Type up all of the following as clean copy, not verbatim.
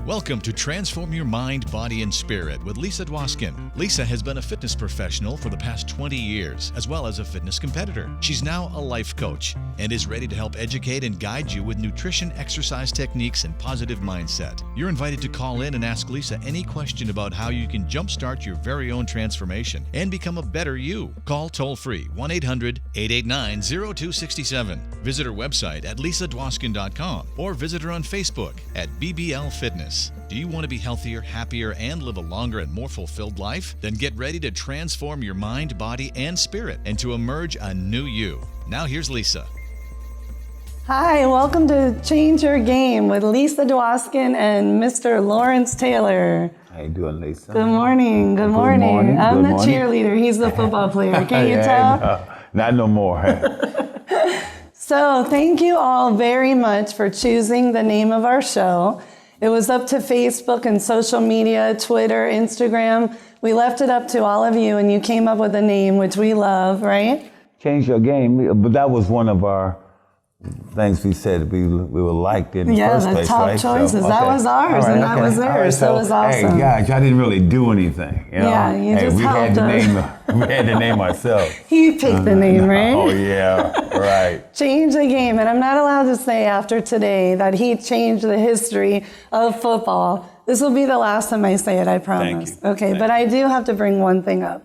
Welcome to Transform Your Mind, Body, and Spirit with Lisa Dwoskin. Lisa has been a fitness professional for the past 20 years, as well as a fitness competitor. She's now a life coach and is ready to help educate and guide you with nutrition, exercise techniques, and positive mindset. You're invited to call in and ask Lisa any question about how you can jumpstart your very own transformation and become a better you. Call toll-free 1-800-889-0267. Visit her website at lisadwoskin.com or visit her on Facebook at BBL Fitness. Do you want to be healthier, happier, and live a longer and more fulfilled life? Then get ready to transform your mind, body, and spirit and to emerge a new you. Now here's Lisa. Hi, welcome to Change Your Game with Lisa Dwoskin and Mr. Lawrence Taylor. How you doing, Lisa? Good morning. Good morning. I'm the cheerleader. He's the football player. Can't you tell? No, not no more. So thank you all very much for choosing the name of our show. It was up to Facebook and social media, Twitter, Instagram. We left it up to all of you, and you came up with a name, which we love, right? Change Your Game, but that was one of our things we said we were liked in the first place, top right? choices. So, that was ours, and that was theirs. So it was awesome. Hey, guys, y'all didn't really do anything. You know? Yeah, you just helped us. We had to name ourselves. He picked the name, right? Oh, yeah, right. Change the game. And I'm not allowed to say after today that he changed the history of football. This will be the last time I say it, I promise. Thank you. Okay, but I do have to bring one thing up.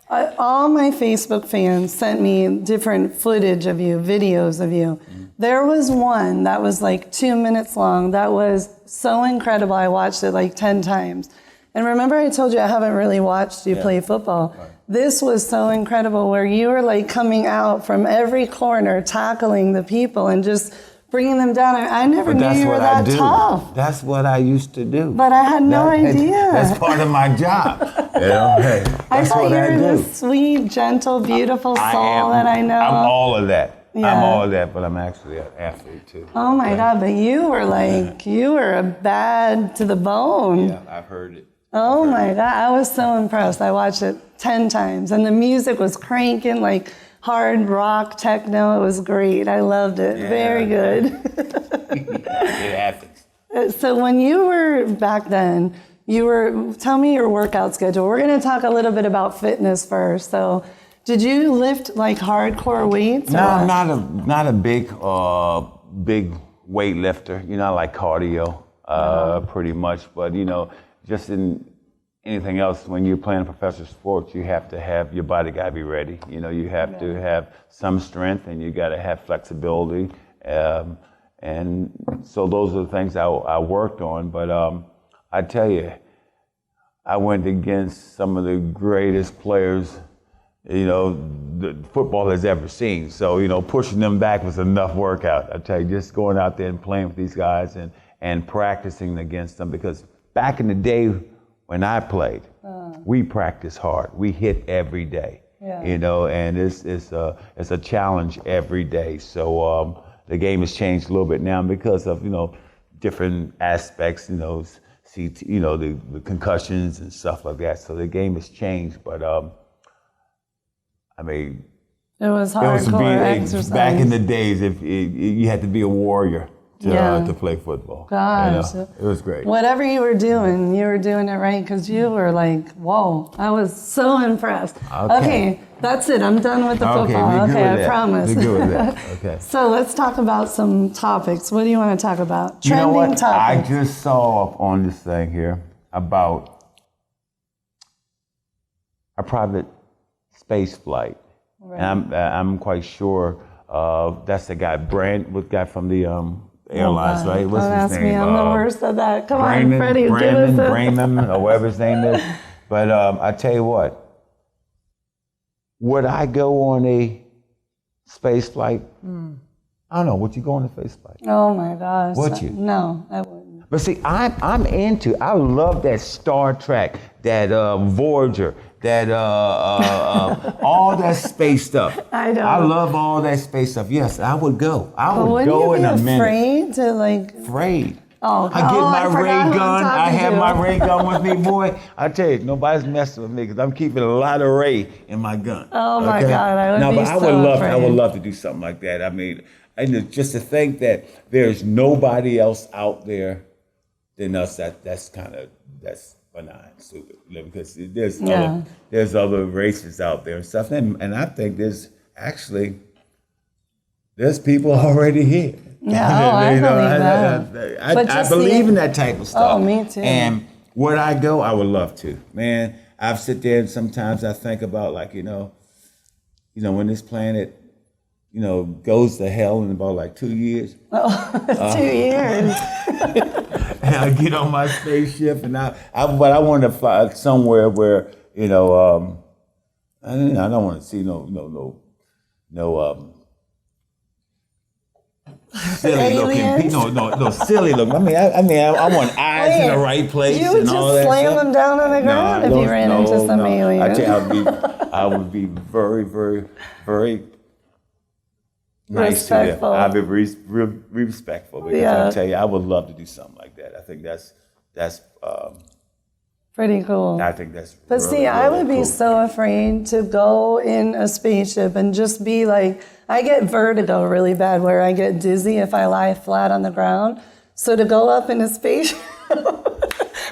All my Facebook fans sent me different footage of you, videos of you. There was one that was like 2 minutes long that was so incredible. I watched it like 10 times. And remember I told you I haven't really watched you play football. Right. This was so incredible where you were like coming out from every corner, tackling the people and just bringing them down. I never knew you were that tough. That's what I used to do. But I had no idea. That's part of my job. You know, hey, I thought you were this sweet, gentle, beautiful soul that I know. I'm all of that. Yeah. I'm all of that, but I'm actually an athlete too. Oh my God, but you were like, you were a bad to the bone. Yeah, I've heard it. Oh my God, I was so impressed. I watched it 10 times and the music was cranking like hard rock, techno. It was great. I loved it. Yeah. Very good. It happens. So when you were back then, tell me your workout schedule. We're going to talk a little bit about fitness first. So did you lift like hardcore weights? No, I'm not a big weight lifter. You know, I like cardio pretty much. But, you know, just in anything else, when you're playing professional sports, you have to have, your body got to be ready. You know, you have to have some strength and you got to have flexibility. And so those are the things I worked on. But I tell you, I went against some of the greatest players, you know, the football has ever seen. So, you know, pushing them back was enough workout. I tell you, just going out there and playing with these guys and practicing against them, because back in the day when I played, we practiced hard. We hit every day, you know, and it's a challenge every day. So the game has changed a little bit now because of, you know, different aspects, you know, the concussions and stuff like that. So the game has changed, but I mean, it was hardcore exercise. Back in the days, you had to be a warrior to play football. Gosh. You know, it was great. Whatever you were doing it right, because you were like, whoa. I was so impressed. Okay, that's it. I'm done with the football. Okay, I promise. We're good with that. Okay. So let's talk about some topics. What do you want to talk about? You know what? Topics. I just saw up on this thing here about a private space flight. Right. And I'm quite sure that's the guy, guy from the airlines, right? What's his name? Me. I'm the worst at that. Come on, Freddie, Brandon, or whatever his name is. But I tell you what, would I go on a space flight? I don't know. Would you go on a space flight? Oh my gosh. Would you? No, I wouldn't. But see, I love that Star Trek, that Voyager, that all that space stuff. I know. I love all that space stuff. Yes, I would go. I would go in a minute. Afraid to like? Afraid. Oh, I get my ray gun. I have my ray gun with me, boy. I tell you, nobody's messing with me because I'm keeping a lot of ray in my gun. Oh my God, I would be so afraid. I would love to do something like that. I mean, and just to think that there's nobody else out there then that's benign, stupid. You know, because Yeah. there's other races out there and stuff, and I think there's people already here. Yeah, I believe that. But I just believe in that type of stuff. Oh, me too. And where I go, I would love to. Man, I've sit there and sometimes I think about like, when this planet, goes to hell in about like 2 years. Oh, 2 years. And I get on my spaceship and but I want to fly somewhere where, I don't want to see no silly looking people. No silly looking. I want eyes in the right place You would and all just that slam stuff. them down on the ground if you ran into some alien. I tell you, I would be very, very, very nice to Respectful. them. I'd be respectful because I tell you, I would love to do something like that. I think that's Pretty cool. I think that's. But really, see, I really would be cool. so afraid to go in a spaceship and just be like, I get vertigo really bad where I get dizzy if I lie flat on the ground. So to go up in a spaceship,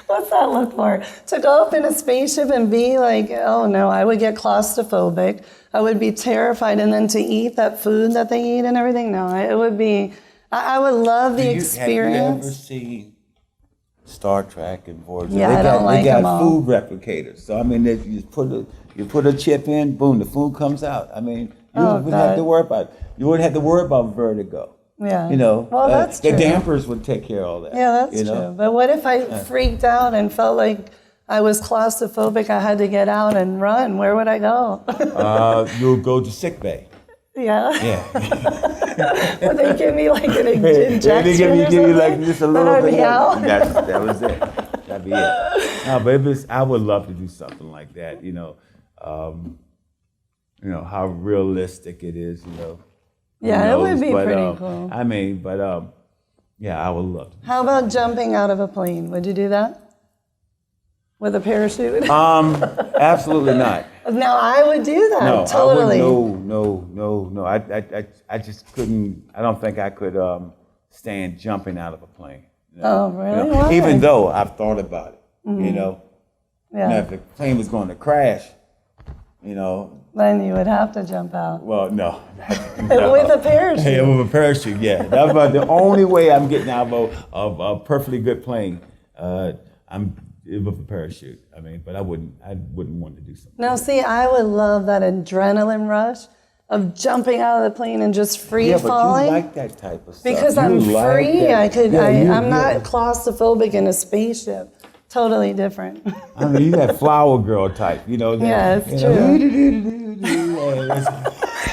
what's that look for? To go up in a spaceship and be like, oh no, I would get claustrophobic. I would be terrified. And then to eat that food that they eat and everything, no, it would be, I would love the experience. Have you ever seen Star Trek and Voyager? Yeah, I don't like They got them all. food replicators. So I mean, if you put a chip in, boom, the food comes out. I mean, you wouldn't have to worry about. You wouldn't have to worry about vertigo. Yeah. Well, that's the true. dampers would take care of all that. Yeah, that's true. But what if I freaked out and felt like I was claustrophobic, I had to get out and run? Where would I go? You'll go to sick bay. Yeah. Yeah. Would they give me like an injection They give you or like something? just a Then little I'd bit. be out? That was it. That'd be it. No, but I would love to do something like that. How realistic it is. Yeah, it would be But, pretty cool. I would love to. How about jumping out of a plane? Would you do that? With a parachute? Absolutely not. No, I would do that. No, Totally. I would, no. I just couldn't. I don't think I could stand jumping out of a plane. Oh, really? Why? Even though I've thought about it. Yeah. Now, if the plane was going to crash, Then you would have to jump out. well, no. With a parachute. Yeah, with a parachute, yeah. That's about the only way I'm getting out of a perfectly good plane. I'm with a parachute. But I wouldn't want to do something. No, see, I would love that adrenaline rush of jumping out of the plane and just free Yeah, falling. but you like that type of stuff. Because You I'm like free. that. I'm not claustrophobic in a spaceship. Totally different. You that flower girl type, Yeah, it's true.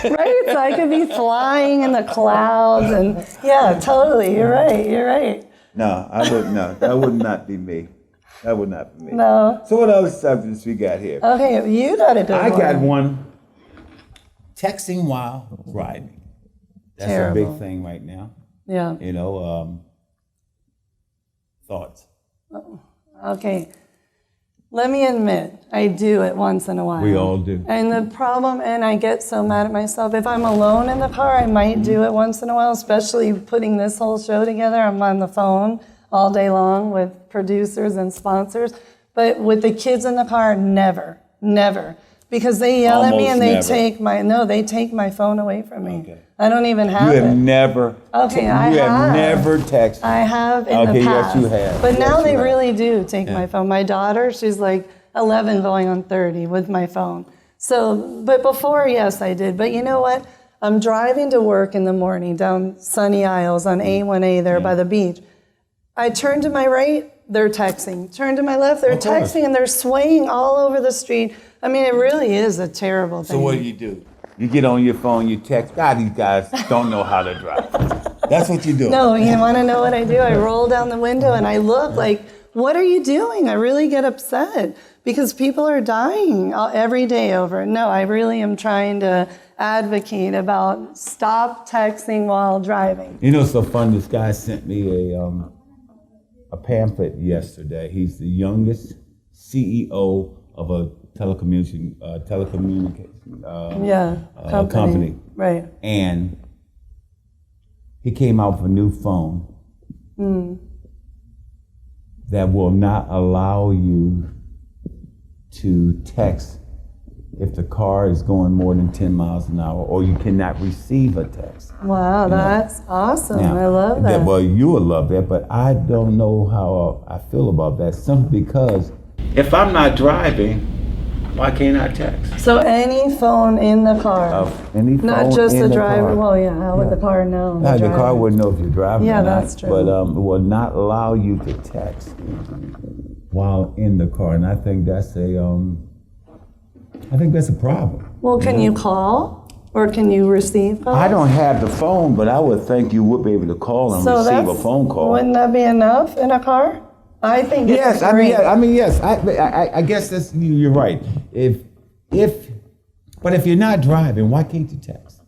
Right? So I could be flying in the clouds and yeah, totally. You're right. No, I wouldn't. No, that would not be me. That would not be me. No. So what other subjects we got here? Okay, you got a good one. I got one. Texting while riding. That's Terrible. a big thing right now. Yeah. Thoughts. Okay. Let me admit, I do it once in a while. We all do. And the problem, and I get so mad at myself, if I'm alone in the car, I might do it once in a while, especially putting this whole show together. I'm on the phone all day long with producers and sponsors. But with the kids in the car, never. Because they yell at me and they take my phone away from me. Okay. I don't even have You it. have never. Okay, I You have have. never texted. I have in the Okay, past. yes, you have. But Yes, now you they have. really do take my phone. My daughter, she's like 11 going on 30 with my phone. So, but before, yes, I did. But you know what? I'm driving to work in the morning down Sunny Isles on A1A there by the beach. I turn to my right, they're texting. Turn to my left, they're Of course. texting, and they're swaying all over the street. I mean, it really is a terrible thing. So what do? You get on your phone, you text. God, these guys don't know how to drive. That's what you do. No, you want to know what I do? I roll down the window and I look like, what are you doing? I really get upset because people are dying every day over it. No, I really am trying to advocate about stop texting while driving. It's so fun. This guy sent me a pamphlet yesterday. He's the youngest CEO of a telecommunication company. Right. And he came out with a new phone. that will not allow you to text if the car is going more than 10 miles an hour, or you cannot receive a text. Wow, that's awesome. Now, I love that. Well, you will love that, but I don't know how I feel about that, simply because if I'm not driving, why can't I text? So any phone in the car, Any phone not just in the the driver. car. Well, yeah, how would the car know? The driver? car wouldn't know if you're driving Yeah, or not, that's true. but it will not allow you to text while in the car, and I think that's a problem. Well, can you call or can you receive calls? I don't have the phone, but I would think you would be able to call and receive a phone call. Wouldn't that be enough in a car? I think it's Yes, great. yes. I guess that's you're right. But if you're not driving, why can't you text?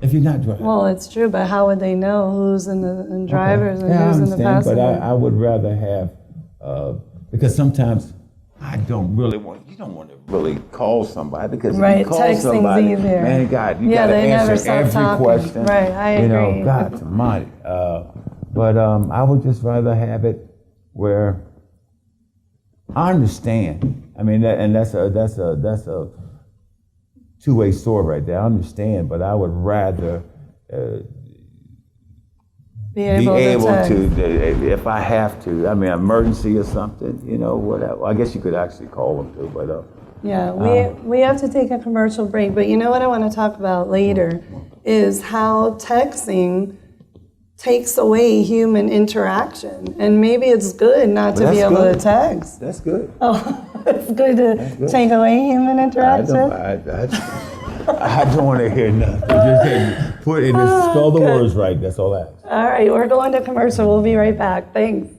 If you're not driving. Well, it's true, but how would they know who's in the drivers and Yeah, who's I in the understand, passenger? but I would rather have because sometimes I don't really want. You don't want to really call somebody because Right, if you call texting's somebody, easier. man, God, you Yeah, got to they never answer stop every talking. question. Right, I You agree. know, God Almighty. But I would just rather have it where I understand. I mean, that's a two-way sword right there. I understand, but I would rather be able to text. if I have to. I mean, emergency or something, you know, whatever. I guess you could actually call them too, but. Yeah, we have to take a commercial break, but you know what I want to talk about later is how texting takes away human interaction, and maybe it's good not to be able to text. That's good. Oh, it's good to take away human interaction. I don't want to hear nothing. Just put it, spell the words right. That's all I ask. All right, we're going to commercial. We'll be right back. Thanks.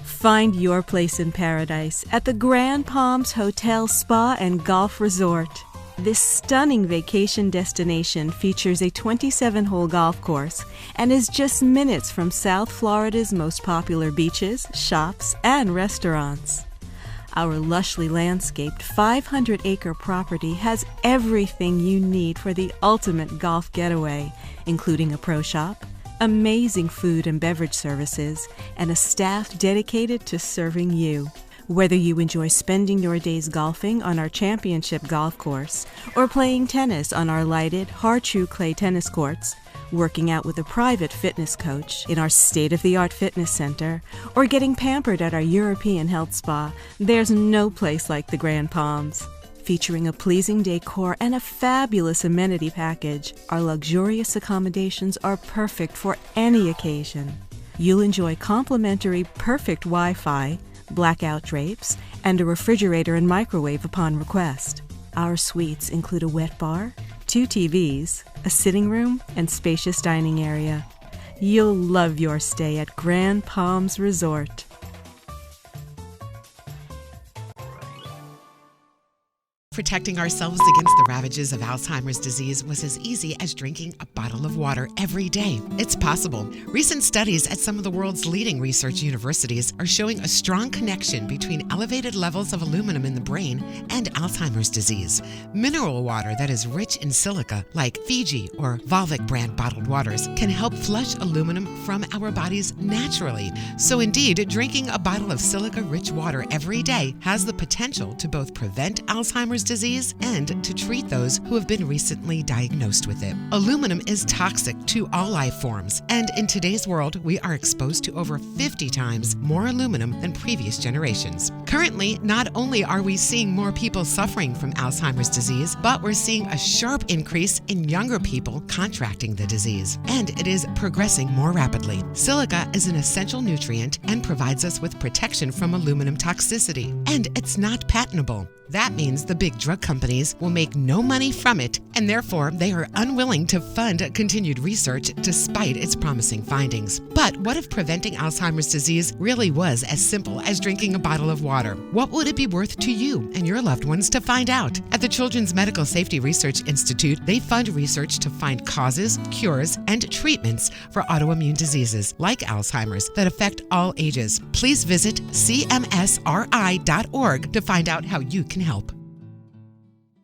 Find your place in paradise at the Grand Palms Hotel, Spa, and Golf Resort. This stunning vacation destination features a 27-hole golf course and is just minutes from South Florida's most popular beaches, shops, and restaurants. Our lushly landscaped 500-acre property has everything you need for the ultimate golf getaway, including a pro shop, amazing food and beverage services, and a staff dedicated to serving you. Whether you enjoy spending your days golfing on our championship golf course or playing tennis on our lighted Har-Chu clay tennis courts, working out with a private fitness coach in our state-of-the-art fitness center, or getting pampered at our European health spa, there's no place like the Grand Palms. Featuring a pleasing decor and a fabulous amenity package, our luxurious accommodations are perfect for any occasion. You'll enjoy complimentary perfect Wi-Fi, blackout drapes, and a refrigerator and microwave upon request. Our suites include a wet bar, 2 TVs, a sitting room, and spacious dining area. You'll love your stay at Grand Palms Resort. Protecting ourselves against the ravages of Alzheimer's disease was as easy as drinking a bottle of water every day. It's possible. Recent studies at some of the world's leading research universities are showing a strong connection between elevated levels of aluminum in the brain and Alzheimer's disease. Mineral water that is rich in silica, like Fiji or Volvic brand bottled waters, can help flush aluminum from our bodies naturally. So indeed, drinking a bottle of silica-rich water every day has the potential to both prevent Alzheimer's disease and to treat those who have been recently diagnosed with it. Aluminum is toxic to all life forms, and in today's world, we are exposed to over 50 times more aluminum than previous generations. Currently, not only are we seeing more people suffering from Alzheimer's disease, but we're seeing a sharp increase in younger people contracting the disease, and it is progressing more rapidly. Silica is an essential nutrient and provides us with protection from aluminum toxicity, and it's not patentable. That means the big drug companies will make no money from it, and therefore they are unwilling to fund continued research despite its promising findings. But what if preventing Alzheimer's disease really was as simple as drinking a bottle of water? What would it be worth to you and your loved ones to find out? At the Children's Medical Safety Research Institute, they fund research to find causes, cures, and treatments for autoimmune diseases like Alzheimer's that affect all ages. Please visit cmsri.org to find out how you can help.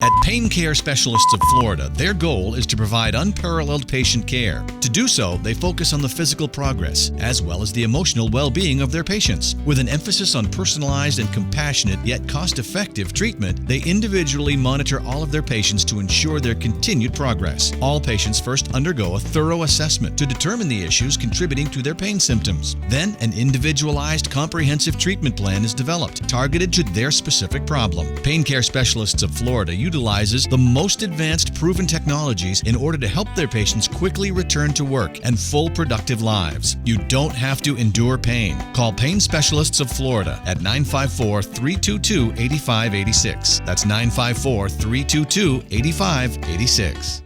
At Pain Care Specialists of Florida, their goal is to provide unparalleled patient care. To do so, they focus on the physical progress as well as the emotional well-being of their patients. With an emphasis on personalized and compassionate yet cost-effective treatment, they individually monitor all of their patients to ensure their continued progress. All patients first undergo a thorough assessment to determine the issues contributing to their pain symptoms. Then, an individualized, comprehensive treatment plan is developed, targeted to their specific problem. Pain Care Specialists of Florida utilizes the most advanced proven technologies in order to help their patients quickly return to work and full productive lives. You don't have to endure pain. Call Pain Specialists of Florida at 954-322-8586. That's 954-322-8586.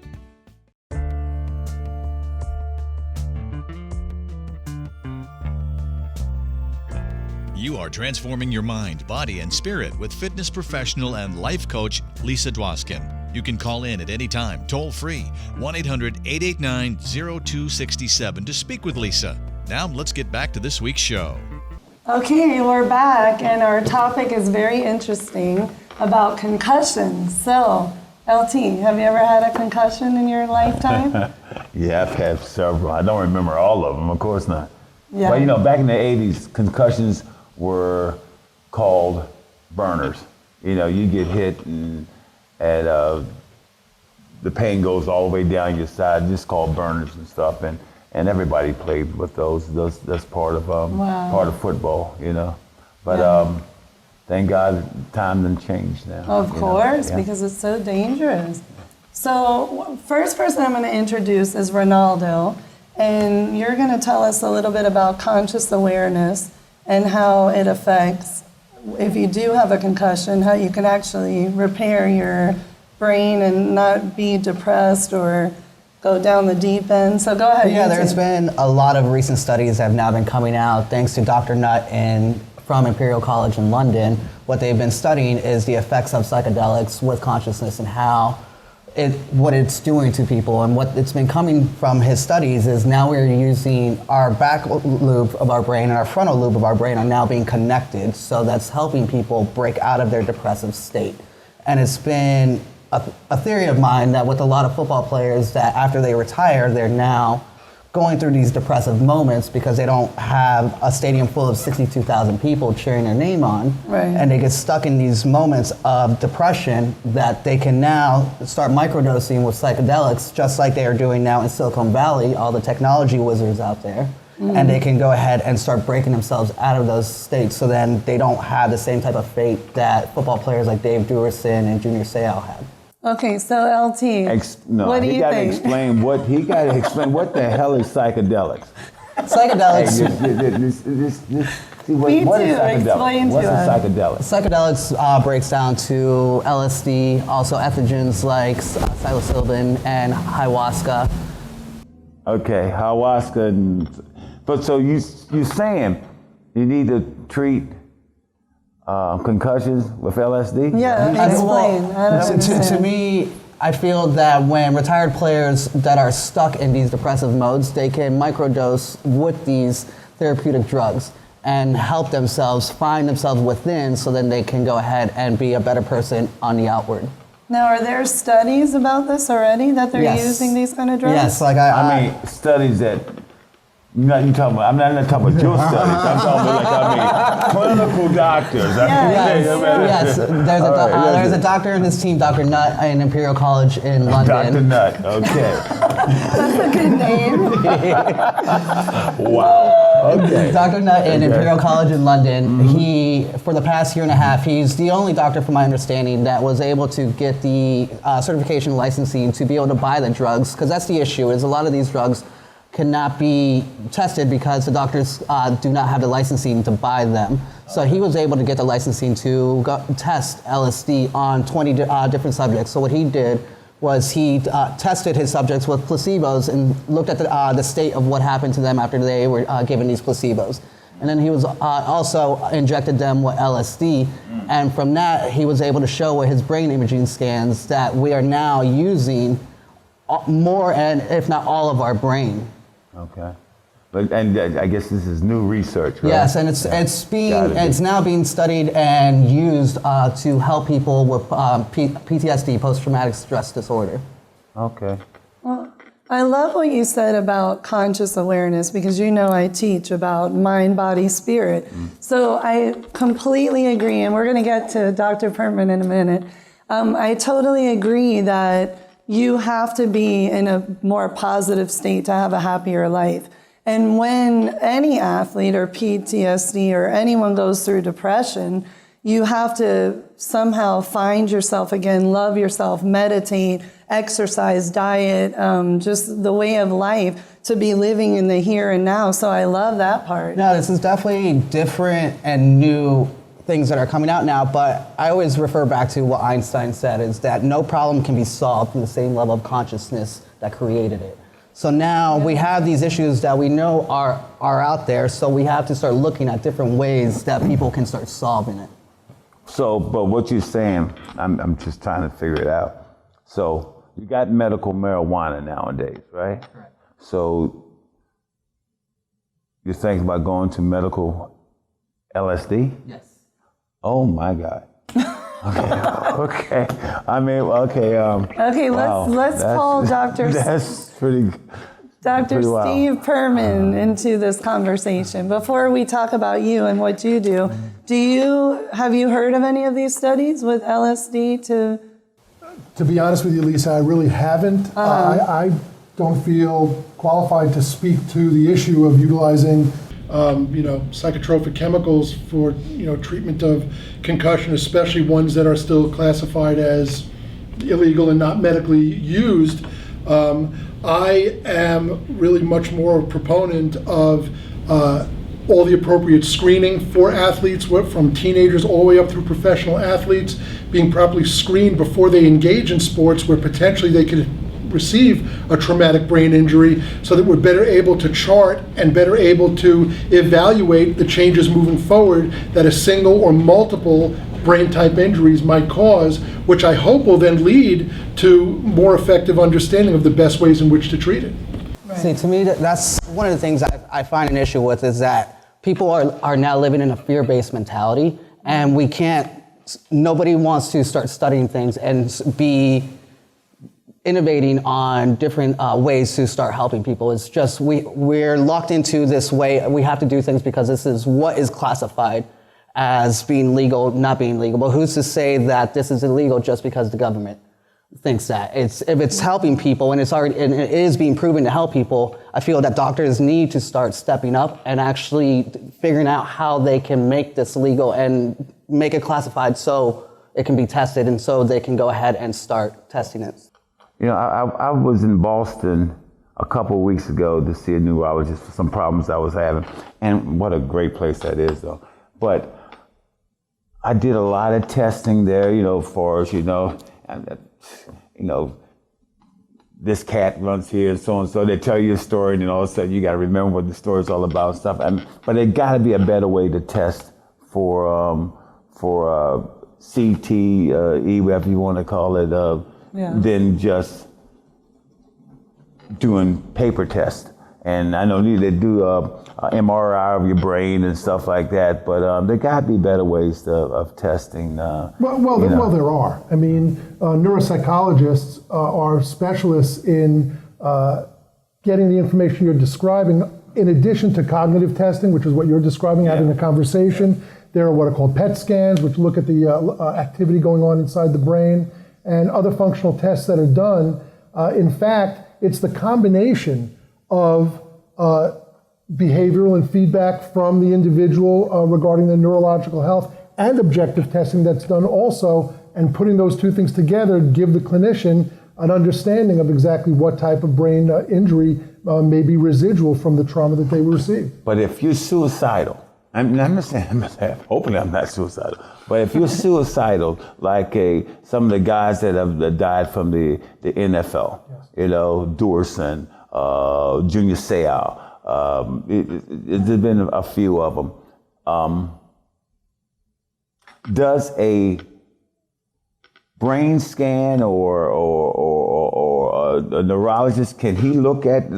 You are transforming your mind, body, and spirit with fitness professional and life coach Lisa Dwoskin. You can call in at any time, toll free, 1-800-889-0267 to speak with Lisa. Now let's get back to this week's show. Okay, we're back, and our topic is very interesting about concussions. So, LT, have you ever had a concussion in your lifetime? Yeah, I've had several. I don't remember all of them, of course not. Yeah. But you know, back in the 80s, concussions were called burners. You know, you get hit and the pain goes all the way down your side, just called burners and stuff. And everybody played with those. That's part of part of football, you know. But thank God time done changed now. Of course, because it's so dangerous. So first person I'm going to introduce is Ronaldo, and you're going to tell us a little bit about conscious awareness and how it affects, if you do have a concussion, how you can actually repair your brain and not be depressed or go down the deep end. So go ahead. Yeah, there's been a lot of recent studies that have now been coming out thanks to Dr. Nutt from Imperial College in London. What they've been studying is the effects of psychedelics with consciousness and what it's doing to people. And what it's been coming from his studies is now we're using our back lobe of our brain and our frontal lobe of our brain are now being connected. So that's helping people break out of their depressive state. And it's been a theory of mine that with a lot of football players that after they retire, they're now going through these depressive moments because they don't have a stadium full of 62,000 people cheering their name on. Right. And they get stuck in these moments of depression that they can now start microdosing with psychedelics, just like they are doing now in Silicon Valley, all the technology wizards out there. And they can go ahead and start breaking themselves out of those states so then they don't have the same type of fate that football players like Dave Duerson and Junior Seau had. Okay, so LT, what do you think? He got to explain what the hell is psychedelics. Psychedelics. What is psychedelics? Explain What's to a us. psychedelic? Psychedelics breaks down to LSD, also ethogens like psilocybin and ayahuasca. Okay, ayahuasca. But so you're saying you need to treat concussions with LSD? Yeah, explain. I don't understand. To me, I feel that when retired players that are stuck in these depressive modes, they can microdose with these therapeutic drugs and help themselves find themselves within so then they can go ahead and be a better person on the outward. Now, are there studies about this already, that they're using these kind of drugs? Yes, like I mean, studies that I'm not talking about your studies. I'm talking about clinical doctors. Yes, there's a doctor and his team, Dr. Nutt in Imperial College in London. Dr. Nutt, okay. That's a good name. Wow, okay. Dr. Nutt in Imperial College in London, he, for the past year and a half, he's the only doctor, from my understanding, that was able to get the certification licensing to be able to buy the drugs, because that's the issue, is a lot of these drugs cannot be tested because the doctors do not have the licensing to buy them. So he was able to get the licensing to test LSD on 20 different subjects. So what he did was he tested his subjects with placebos and looked at the state of what happened to them after they were given these placebos. And then he was also injected them with LSD. And from that, he was able to show with his brain imaging scans that we are now using more and if not all of our brain. Okay. And I guess this is new research, right? Yes, and it's now being studied and used to help people with PTSD, post-traumatic stress disorder. Okay. I love what you said about conscious awareness, because I teach about mind, body, spirit. So I completely agree, and we're going to get to Dr. Pertman in a minute. I totally agree that you have to be in a more positive state to have a happier life. And when any athlete or PTSD or anyone goes through depression, you have to somehow find yourself again, love yourself, meditate, exercise, diet, just the way of life to be living in the here and now. So I love that part. No, this is definitely different and new things that are coming out now, but I always refer back to what Einstein said, is that no problem can be solved from the same level of consciousness that created it. So now we have these issues that we know are out there, so we have to start looking at different ways that people can start solving it. So, but what you're saying, I'm just trying to figure it out. So you got medical marijuana nowadays, right? Correct. So you're thinking about going to medical LSD? Yes. Oh my God. Okay. I mean, okay. Okay, wow. let's call Dr. That's pretty. Dr. Pretty wild. Steve Pertman into this conversation. Before we talk about you and what you do, have you heard of any of these studies with LSD? To be honest with you, Lisa, I really haven't. I don't feel qualified to speak to the issue of utilizing psychotropic chemicals for treatment of concussion, especially ones that are still classified as illegal and not medically used. I am really much more a proponent of all the appropriate screening for athletes, from teenagers all the way up through professional athletes, being properly screened before they engage in sports where potentially they could receive a traumatic brain injury, so that we're better able to chart and better able to evaluate the changes moving forward that a single or multiple brain type injuries might cause, which I hope will then lead to more effective understanding of the best ways in which to treat it. Right. See, to me, that's one of the things I find an issue with, is that people are now living in a fear-based mentality, and nobody wants to start studying things and be innovating on different ways to start helping people. It's just we're locked into this way. We have to do things because this is what is classified as being legal, not being legal. But who's to say that this is illegal just because the government thinks that? If it's helping people and it is being proven to help people, I feel that doctors need to start stepping up and actually figuring out how they can make this legal and make it classified so it can be tested, and so they can go ahead and start testing it. I was in Boston a couple of weeks ago to see a neurologist for some problems I was having, and what a great place that is, though. But I did a lot of testing there, for this cat runs here and so on. So they tell you a story, and then all of a sudden you got to remember what the story's all about and stuff. But there got to be a better way to test for CTE, whatever you want to call it. Than just doing paper tests. And I know they do MRI of your brain and stuff like that, but there got to be better ways of testing. Well, there are. I mean, neuropsychologists are specialists in getting the information you're describing, in addition to cognitive testing, which is what you're describing, having a conversation. There are what are called PET scans, which look at the activity going on inside the brain, and other functional tests that are done. In fact, it's the combination of behavioral and feedback from the individual regarding their neurological health and objective testing that's done also, and putting those two things together give the clinician an understanding of exactly what type of brain injury may be residual from the trauma that they received. But if you're suicidal, I'm not saying, hopefully I'm not suicidal, but if you're suicidal, like some of the guys that have died from the NFL, Doerson, Junior Seau, there's been a few of them. Does a brain scan or a neurologist, can he look at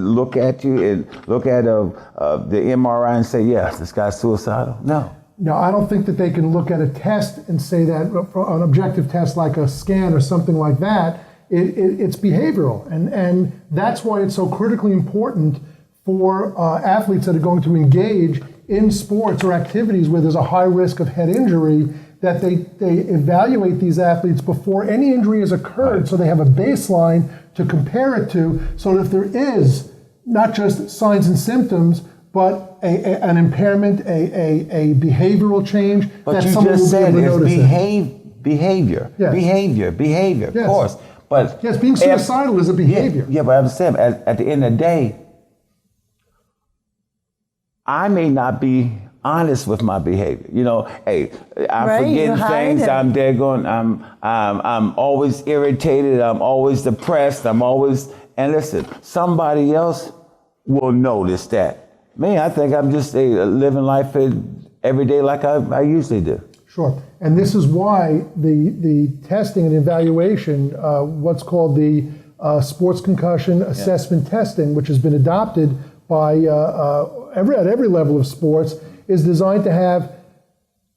you and look at the MRI and say, yes, this guy's suicidal? No. No, I don't think that they can look at a test and say that an objective test like a scan or something like that, it's behavioral. And that's why it's so critically important for athletes that are going to engage in sports or activities where there's a high risk of head injury, that they evaluate these athletes before any injury has occurred, right, so they have a baseline to compare it to, so that if there is not just signs and symptoms, but an impairment, a behavioral change, but that you someone just will be able to notice said behavior, Yes. of course. But yes, being suicidal is a behavior. Yeah, but I understand, at the end of the day, I may not be honest with my behavior. You know, hey, I'm Right, forgetting things. I'm there going. I'm always irritated. I'm always depressed. And listen, somebody else will notice that. Me, I think I'm just living life every day like I usually do. Sure, and this is why the testing and evaluation, what's called the sports concussion assessment testing, which has been adopted by at every level of sports, is designed to have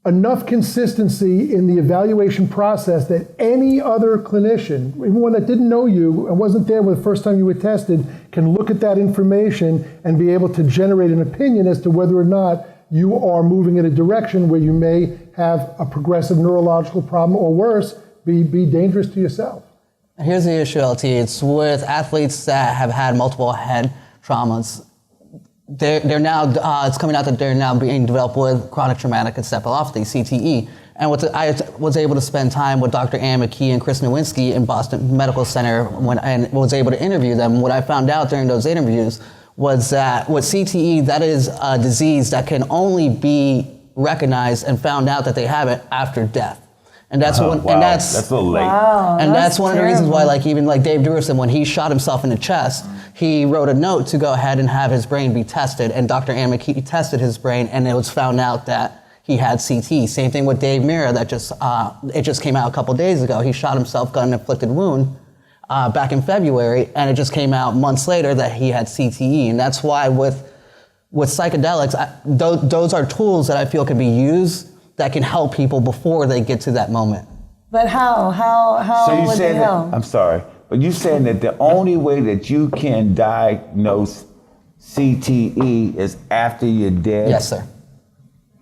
enough consistency in the evaluation process that any other clinician, even one that didn't know you and wasn't there when the first time you were tested, can look at that information and be able to generate an opinion as to whether or not you are moving in a direction where you may have a progressive neurological problem, or worse, be dangerous to yourself. Here's the issue, LT. It's with athletes that have had multiple head traumas. They're now, it's coming out that they're now being developed with chronic traumatic encephalopathy, CTE. And I was able to spend time with Dr. Ann McKee and Chris Nowinski in Boston Medical Center and was able to interview them. What I found out during those interviews was that with CTE, that is a disease that can only be recognized and found out that they have it after death. And that's Wow, and that's a little late. Wow, and that's one of the reasons why, terrible. even Dave Duerson, when he shot himself in the chest, he wrote a note to go ahead and have his brain be tested. And Dr. Ann McKee tested his brain, and it was found out that he had CT. Same thing with Dave Mirra, that it just came out a couple days ago. He shot himself, got an inflicted wound back in February, and it just came out months later that he had CTE. And that's why with psychedelics, those are tools that I feel can be used that can help people before they get to that moment. But how So you would saying they help? I'm sorry, but you saying that the only way that you can diagnose CTE is after you're dead? Yes, sir.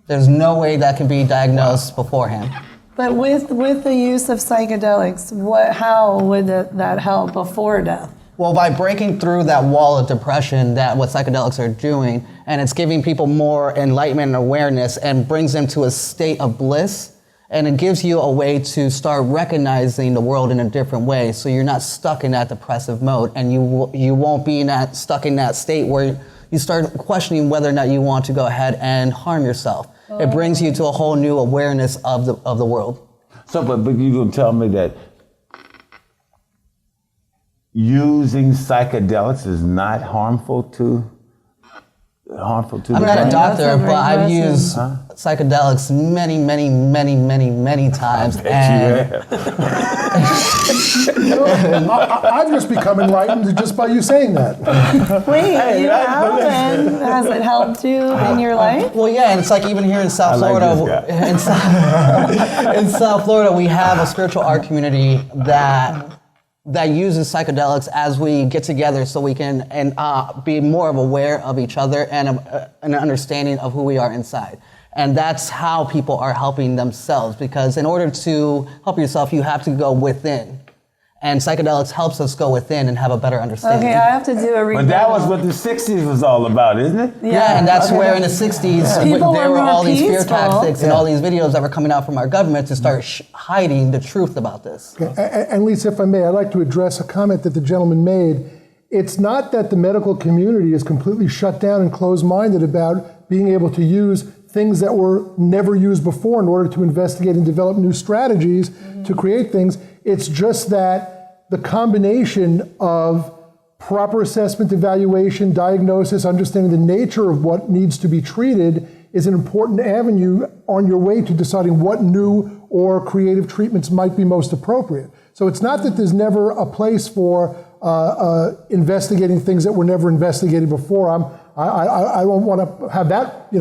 There's no way that can be diagnosed beforehand. But with the use of psychedelics, how would that help before death? Well, by breaking through that wall of depression that what psychedelics are doing, and it's giving people more enlightenment and awareness and brings them to a state of bliss, and it gives you a way to start recognizing the world in a different way, so you're not stuck in that depressive mode, and you won't be stuck in that state where you start questioning whether or not you want to go ahead and harm yourself. It brings you to a whole new awareness of the world. So, but you're gonna tell me that using psychedelics is not harmful to the I'm not a brain? doctor, That's but I've impressive. used psychedelics many times. I've just become enlightened just by you saying that. Wait, you haven't? Has it helped you in your life? Well, yeah, and it's like even here in South I like Florida, in South Florida, we have a spiritual art community that uses psychedelics as we get together, so we can be more aware of each other and an understanding of who we are inside. And that's how people are helping themselves, because in order to help yourself, you have to go within. And psychedelics helps us go within and have a better understanding. Okay, I have to do a But that was rebuttal. what the 60s was all about, isn't it? Yeah, and that's where in the 60s, People there were were more all these fear peaceful. tactics and all these videos that were coming out from our government to start hiding the truth about this. And Lisa, if I may, I'd like to address a comment that the gentleman made. It's not that the medical community is completely shut down and closed-minded about being able to use things that were never used before in order to investigate and develop new strategies to create things. It's just that the combination of proper assessment, evaluation, diagnosis, understanding the nature of what needs to be treated is an important avenue on your way to deciding what new or creative treatments might be most appropriate. So it's not that there's never a place for investigating things that were never investigated before. I don't want to have that,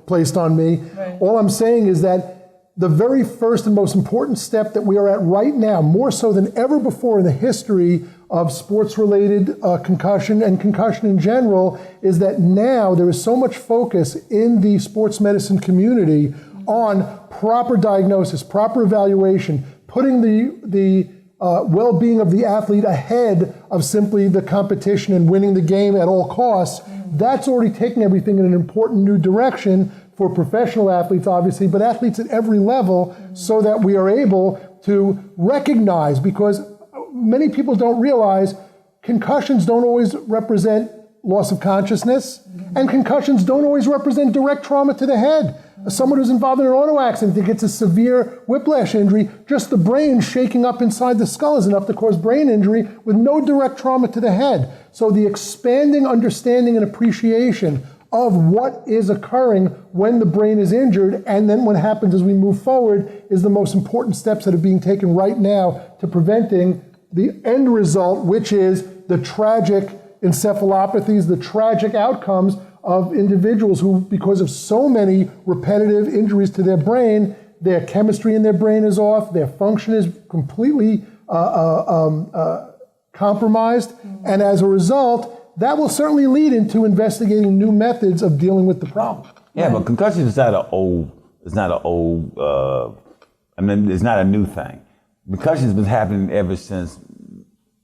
placed on me. Right. All I'm saying is that the very first and most important step that we are at right now, more so than ever before in the history of sports-related concussion and concussion in general, is that now there is so much focus in the sports medicine community on proper diagnosis, proper evaluation, putting the well-being of the athlete ahead of simply the competition and winning the game at all costs. That's already taking everything in an important new direction for professional athletes, obviously, but athletes at every level, so that we are able to recognize, because many people don't realize concussions don't always represent loss of consciousness, and concussions don't always represent direct trauma to the head. Someone who's involved in an auto accident that gets a severe whiplash injury, just the brain shaking up inside the skull is enough to cause brain injury with no direct trauma to the head. So the expanding understanding and appreciation of what is occurring when the brain is injured, and then what happens as we move forward, is the most important steps that are being taken right now to preventing the end result, which is the tragic encephalopathies, the tragic outcomes of individuals who, because of so many repetitive injuries to their brain, their chemistry in their brain is off, their function is completely compromised, and as a result, that will certainly lead into investigating new methods of dealing with the problem. Yeah, but concussion is not it's not a new thing. Concussion has been happening ever since.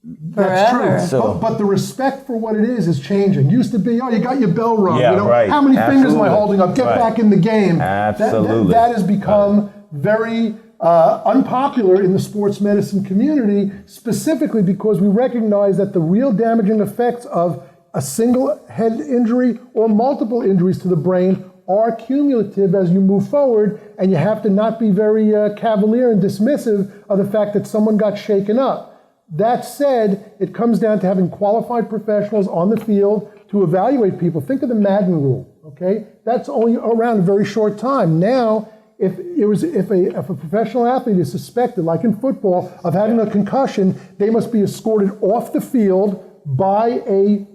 That's true. Forever. So- But the respect for what it is changing. Used to be, you got your bell rung. Yeah, right. How many fingers am I Absolutely. holding up? Get Right. back in the game. Absolutely. That has become very unpopular in the sports medicine community, specifically because we recognize that the real damaging effects of a single head injury or multiple injuries to the brain are cumulative as you move forward, and you have to not be very cavalier and dismissive of the fact that someone got shaken up. That said, it comes down to having qualified professionals on the field to evaluate people. Think of the Madden rule, okay? That's only around a very short time. Now, if a professional athlete is suspected, like in football, of having a concussion, they must be escorted off the field by a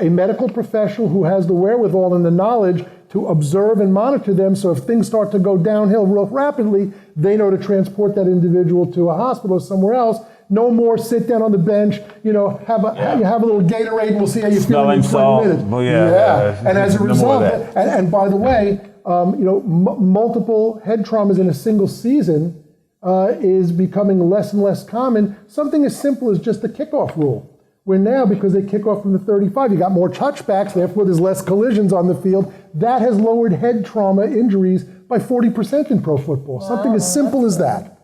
medical professional who has the wherewithal and the knowledge to observe and monitor them, so if things start to go downhill real rapidly, they know to transport that individual to a hospital or somewhere else. No more sit down on the bench, you have a little Gatorade and we'll see how you feel in 20 minutes. Well, yeah. And as a No more result, of that. and by the way, multiple head traumas in a single season is becoming less and less common. Something as simple as just the kickoff rule. Where now, because they kick off from the 35, you got more touchbacks, therefore there's less collisions on the field. That has lowered head trauma injuries by 40% in pro football. Wow. Something as simple as that.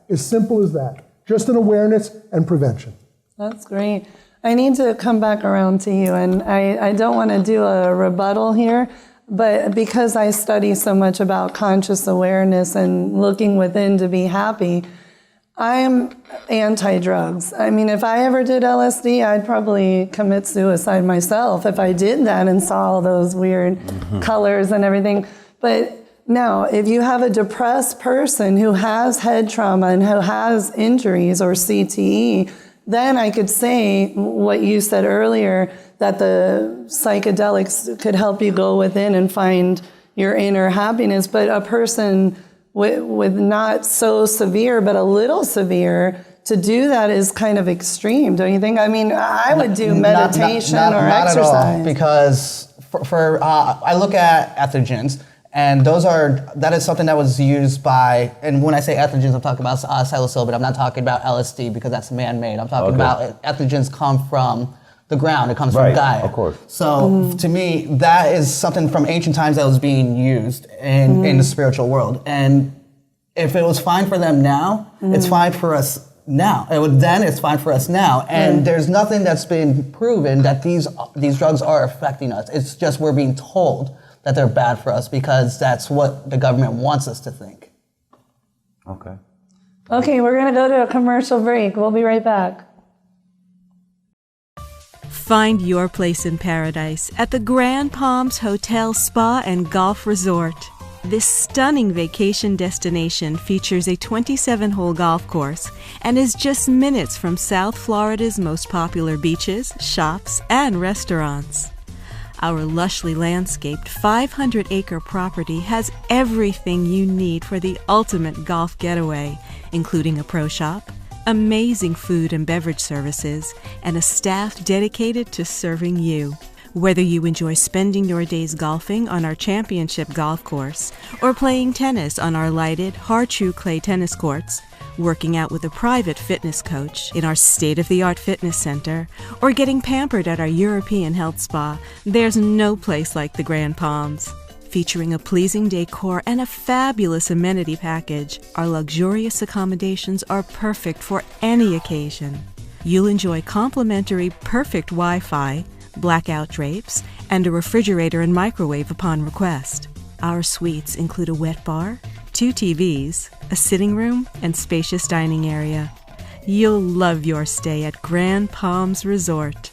Just an awareness and prevention. That's great. I need to come back around to you, and I don't want to do a rebuttal here, but because I study so much about conscious awareness and looking within to be happy, I'm anti-drugs. I mean, if I ever did LSD, I'd probably commit suicide myself if I did that and saw all those weird colors and everything. But now, if you have a depressed person who has head trauma and who has injuries or CTE, then I could say what you said earlier, that the psychedelics could help you go within and find your inner happiness. But a person with not so severe, but a little severe, to do that is kind of extreme, don't you think? I mean, I would do meditation or exercise. Not at all, because I look at ethogens, and that is something that was used by, and when I say ethogens, I'm talking about psilocybin. I'm not talking about LSD because that's man-made. I'm talking about ethogens come from the ground. It comes from diet. Of course. So to me, that is something from ancient times that was being used in the spiritual world. And if it was fine for them now, it's fine for us now. It's fine for us now. And there's nothing that's been proven that these drugs are affecting us. It's just we're being told that they're bad for us because that's what the government wants us to think. Okay. Okay, we're going to go to a commercial break. We'll be right back. Find your place in paradise at the Grand Palms Hotel, Spa, and Golf Resort. This stunning vacation destination features a 27-hole golf course and is just minutes from South Florida's most popular beaches, shops, and restaurants. Our lushly landscaped 500-acre property has everything you need for the ultimate golf getaway, including a pro shop, amazing food and beverage services, and a staff dedicated to serving you. Whether you enjoy spending your days golfing on our championship golf course or playing tennis on our lighted, hard-chew clay tennis courts, working out with a private fitness coach in our state-of-the-art fitness center, or getting pampered at our European health spa, there's no place like the Grand Palms. Featuring a pleasing decor and a fabulous amenity package, our luxurious accommodations are perfect for any occasion. You'll enjoy complimentary perfect Wi-Fi, blackout drapes, and a refrigerator and microwave upon request. Our suites include a wet bar, 2 TVs, a sitting room, and spacious dining area. You'll love your stay at Grand Palms Resort.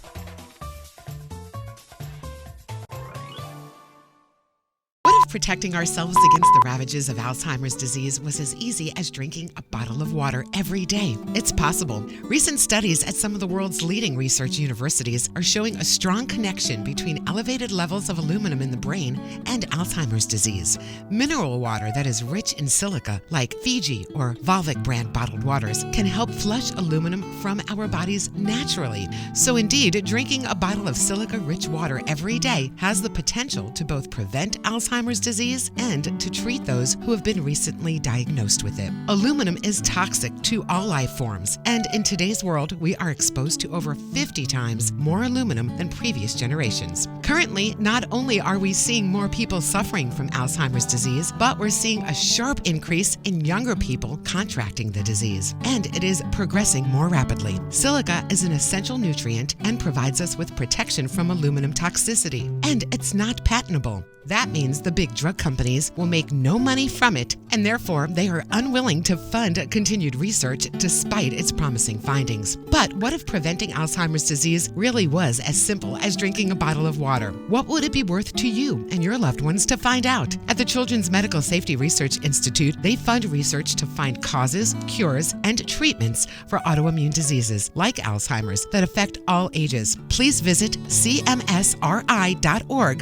What if protecting ourselves against the ravages of Alzheimer's disease was as easy as drinking a bottle of water every day? It's possible. Recent studies at some of the world's leading research universities are showing a strong connection between elevated levels of aluminum in the brain and Alzheimer's disease. Mineral water that is rich in silica, like Fiji or Volvic brand bottled waters, can help flush aluminum from our bodies naturally. So indeed, drinking a bottle of silica-rich water every day has the potential to both prevent Alzheimer's disease and to treat those who have been recently diagnosed with it. Aluminum is toxic to all life forms, and in today's world, we are exposed to over 50 times more aluminum than previous generations. Currently, not only are we seeing more people suffering from Alzheimer's disease, but we're seeing a sharp increase in younger people contracting the disease, and it is progressing more rapidly. Silica is an essential nutrient and provides us with protection from aluminum toxicity, and it's not patentable. That means the big drug companies will make no money from it, and therefore they are unwilling to fund continued research despite its promising findings. But what if preventing Alzheimer's disease really was as simple as drinking a bottle of water? What would it be worth to you and your loved ones to find out? At the Children's Medical Safety Research Institute, they fund research to find causes, cures, and treatments for autoimmune diseases like Alzheimer's that affect all ages. Please visit cmsri.org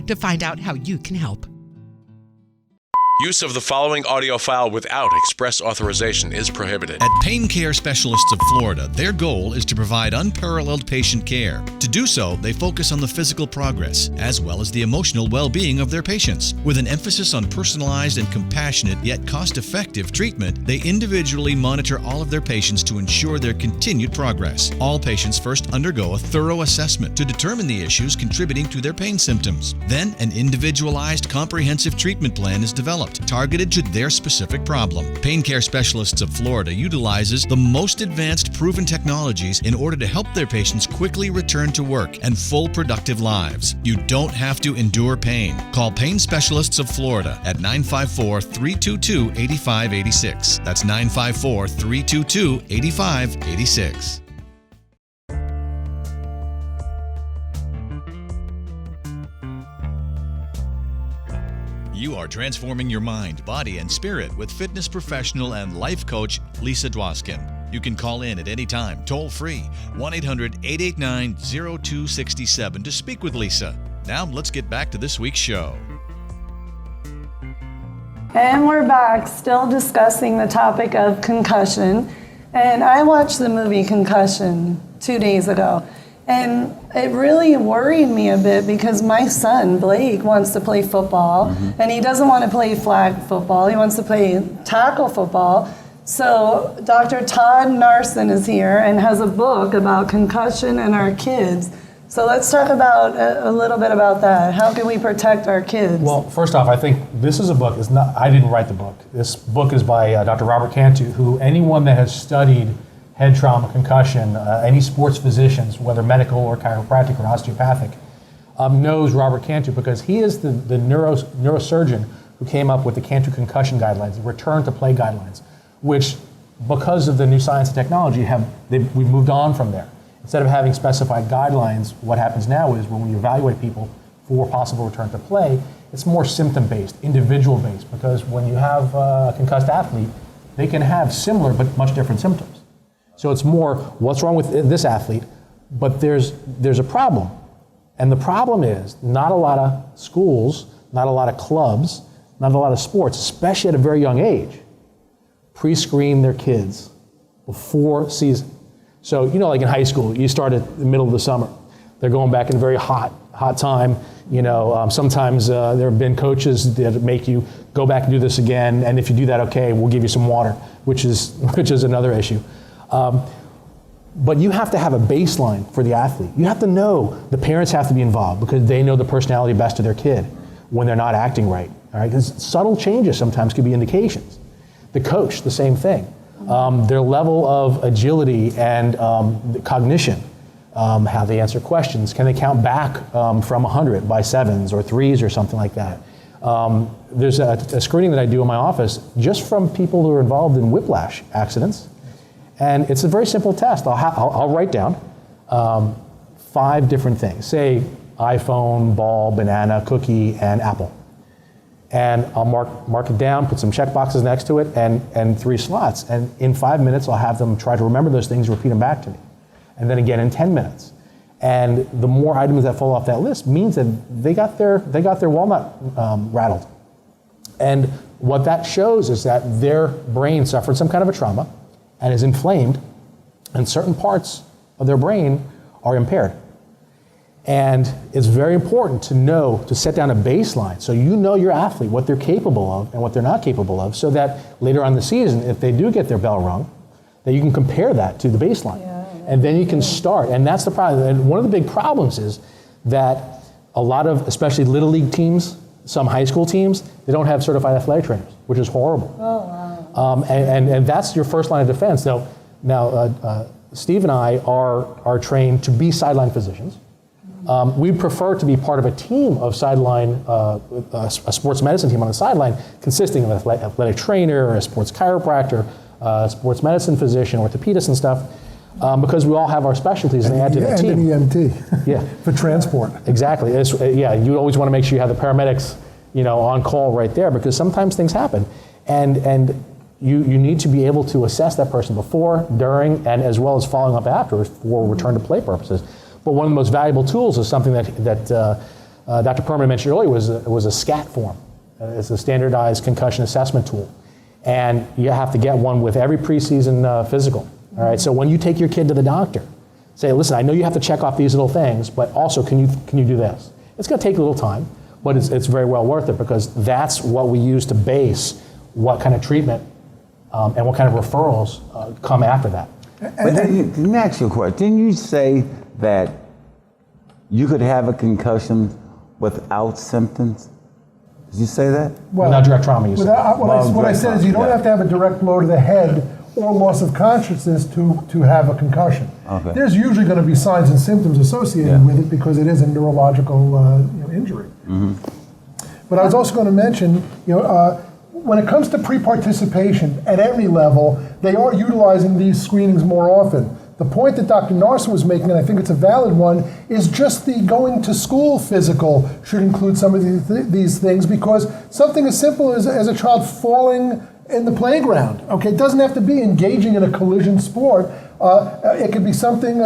to find out how you can help. Use of the following audio file without express authorization is prohibited. At Pain Care Specialists of Florida, their goal is to provide unparalleled patient care. To do so, they focus on the physical progress as well as the emotional well-being of their patients. With an emphasis on personalized and compassionate yet cost-effective treatment, they individually monitor all of their patients to ensure their continued progress. All patients first undergo a thorough assessment to determine the issues contributing to their pain symptoms. Then, an individualized, comprehensive treatment plan is developed, targeted to their specific problem. Pain Care Specialists of Florida utilizes the most advanced proven technologies in order to help their patients quickly return to work and full productive lives. You don't have to endure pain. Call Pain Specialists of Florida at 954-322-8586. That's 954-322-8586. You are transforming your mind, body, and spirit with fitness professional and life coach Lisa Dwoskin. You can call in at any time, toll free, 1-800-889-0267 to speak with Lisa. Now let's get back to this week's show. And we're back, still discussing the topic of concussion. And I watched the movie Concussion 2 days ago. And it really worried me a bit because my son, Blake, wants to play football, and he doesn't want to play flag football. He wants to play tackle football. So Dr. Todd Narson is here and has a book about concussion and our kids. So let's talk about a little bit about that. How can we protect our kids? Well, first off, I think this is a book. I didn't write the book. This book is by Dr. Robert Cantu, who anyone that has studied head trauma, concussion, any sports physicians, whether medical or chiropractic or osteopathic, knows Robert Cantu because he is the neurosurgeon who came up with the Cantu concussion guidelines, the return to play guidelines, which, because of the new science and technology, we've moved on from there. Instead of having specified guidelines, what happens now is when we evaluate people for possible return to play, It's more symptom-based, individual-based, because when you have a concussed athlete, they can have similar but much different symptoms. So it's more, what's wrong with this athlete? But there's a problem. And the problem is not a lot of schools, not a lot of clubs, not a lot of sports, especially at a very young age, pre-screen their kids before season. So, like in high school, you start at the middle of the summer. They're going back in a very hot time. Sometimes there have been coaches that make you go back and do this again, and if you do that, okay, we'll give you some water, which is another issue. But you have to have a baseline for the athlete. You have to know, the parents have to be involved because they know the personality best of their kid when they're not acting right. All right, because subtle changes sometimes could be indications. The coach, the same thing. Their level of agility and cognition, how they answer questions. Can they count back from 100 by 7s or 3s or something like that? There's a screening that I do in my office just from people who are involved in whiplash accidents. And it's a very simple test. I'll write down 5 different things. Say iPhone, ball, banana, cookie, and apple. And I'll mark it down, put some check boxes next to it, and 3 slots. And in 5 minutes, I'll have them try to remember those things, repeat them back to me. And then again in 10 minutes. And the more items that fall off that list means that they got their walnut rattled. And what that shows is that their brain suffered some kind of a trauma and is inflamed, and certain parts of their brain are impaired. And it's very important to set down a baseline so you know your athlete, what they're capable of and what they're not capable of, so that later on in the season, if they do get their bell rung, that you can compare that to the baseline. Yeah, and then you can start. And that's the problem. And one of the big problems is that a lot of, especially Little League teams, some high school teams, they don't have certified athletic trainers, which is horrible. Oh, wow. And that's your first line of defense. Now Steve and I are trained to be sideline physicians. We prefer to be part of a team of sideline, a sports medicine team on the sideline, consisting of an athletic trainer, a sports chiropractor, sports medicine physician, orthopedist and stuff, because we all have our specialties and they add to the team. And an EMT. Yeah. For transport. Exactly. You always want to make sure you have the paramedics, on call right there, because sometimes things happen. And you need to be able to assess that person before, during, and as well as following up afterwards for return to play purposes. But one of the most valuable tools is something that Dr. Perman mentioned earlier was a SCAT form. It's a standardized concussion assessment tool. And you have to get one with every preseason physical. All right. So when you take your kid to the doctor, say, listen, I know you have to check off these little things, but also can you do this? It's going to take a little time, but it's very well worth it, because that's what we use to base what kind of treatment and what kind of referrals come after that. But let me ask you a question. Didn't you say that you could have a concussion without symptoms? Did you say that? Well, without direct trauma, you said. What I said is you don't have to have a direct blow to the head or loss of consciousness to have a concussion. Okay. There's usually going to be signs and symptoms associated with it because it is a neurological injury. Mm-hmm. But I was also going to mention, when it comes to pre-participation at every level, they are utilizing these screenings more often. The point that Dr. Narson was making, and I think it's a valid one, is just the going to school physical should include some of these things, because something as simple as a child falling in the playground, okay, it doesn't have to be engaging in a collision sport. It could be something,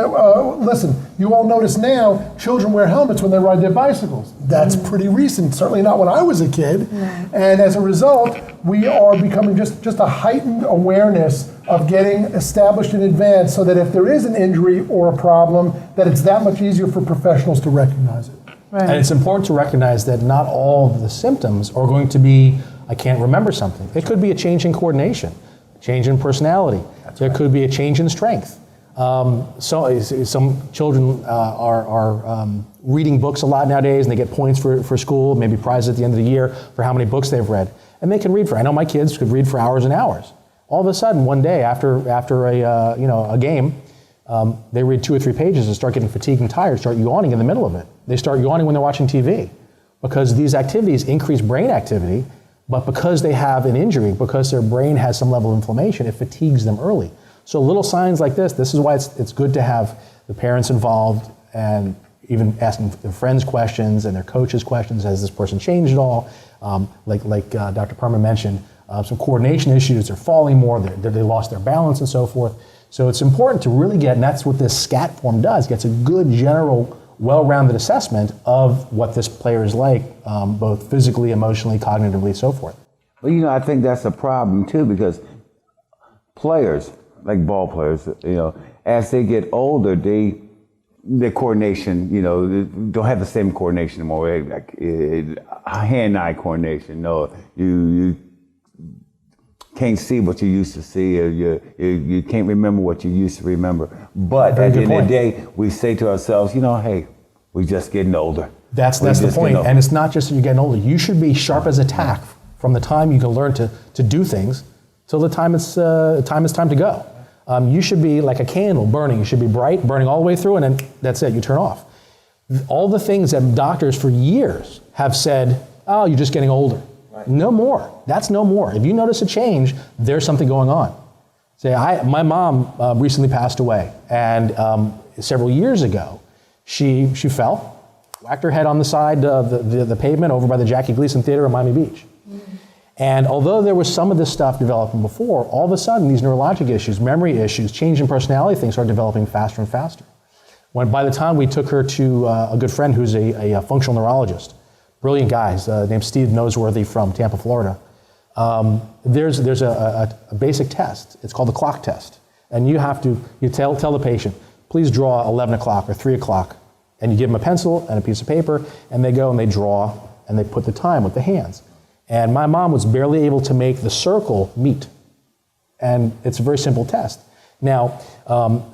listen, you all notice now, children wear helmets when they ride their bicycles. That's pretty recent, certainly not when I was a kid. Yeah. And as a result, we are becoming just a heightened awareness of getting established in advance, so that if there is an injury or a problem, that it's that much easier for professionals to recognize it. Right. And it's important to recognize that not all of the symptoms are going to be, I can't remember something. It could be a change in coordination, a change in personality. There could be a change in strength. So some children are reading books a lot nowadays, and they get points for school, maybe prizes at the end of the year for how many books they've read. And they can read I know my kids could read for hours and hours. All of a sudden, one day after a game, they read 2 or 3 pages and start getting fatigued and tired, start yawning in the middle of it. They start yawning when they're watching TV, because these activities increase brain activity. But because they have an injury, because their brain has some level of inflammation, it fatigues them early. So little signs like this is why it's good to have the parents involved and even asking their friends questions and their coaches questions. Has this person changed at all? Like Dr. Perman mentioned, some coordination issues. They're falling more. They lost their balance and so forth. So it's important to really get, and that's what this SCAT form does, gets a good general, well-rounded assessment of what this player is like, both physically, emotionally, cognitively, so forth. Well, you know, I think that's a problem too, because players, like ball players, you know, as they get older, their coordination, you know, don't have the same coordination anymore. Like hand-eye coordination. No, you can't see what you used to see, or you can't remember what you used to remember. But at the end of the day, we say to ourselves, you know, hey, we're just getting older. That's the point. And it's not just that you're getting older. You should be sharp as a tack from the time you can learn to do things till the time it's time to go. You should be like a candle burning. You should be bright, burning all the way through, and then that's it, you turn off. All the things that doctors for years have said, oh, you're just getting older. Right. No more. That's no more. If you notice a change, there's something going on. My mom recently passed away, and several years ago, she fell, whacked her head on the side of the pavement over by the Jackie Gleason Theater in Miami Beach. Mm-hmm. And although there was some of this stuff developing before, all of a sudden these neurologic issues, memory issues, change in personality things started developing faster and faster. By the time we took her to a good friend who's a functional neurologist, brilliant guys, named Steve Noseworthy from Tampa, Florida, there's a basic test. It's called the clock test. And you tell the patient, please draw 11 o'clock or 3 o'clock. And you give them a pencil and a piece of paper, and they go and they draw, and they put the time with the hands. And my mom was barely able to make the circle meet. And it's a very simple test. Now,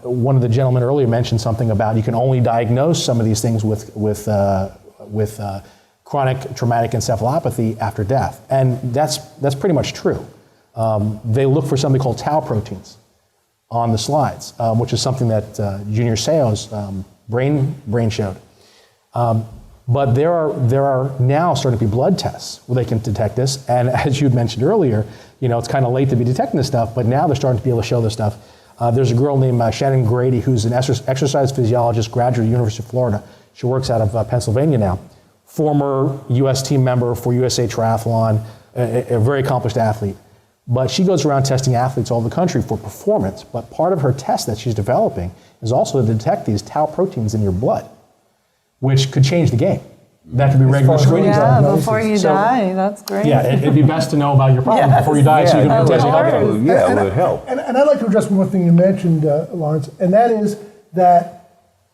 one of the gentlemen earlier mentioned something about you can only diagnose some of these things with chronic traumatic encephalopathy after death. And that's pretty much true. They look for something called tau proteins on the slides, which is something that Junior Seo's brain showed. But there are now starting to be blood tests where they can detect this. And as you mentioned earlier, you know, it's kind of late to be detecting this stuff, but now they're starting to be able to show this stuff. There's a girl named Shannon Grady who's an exercise physiologist, graduate of the University of Florida. She works out of Pennsylvania now. Former U.S. team member for USA Triathlon, a very accomplished athlete. But she goes around testing athletes all over the country for performance. But part of her test that she's developing is also to detect these tau proteins in your blood, which could change the game. That could be regular screening. Yeah, before you die, that's great. Yeah, it'd be best to know about your problem before you die, so you can potentially help them. Yeah, it would help. And I'd like to address one thing you mentioned, Lawrence, and that is that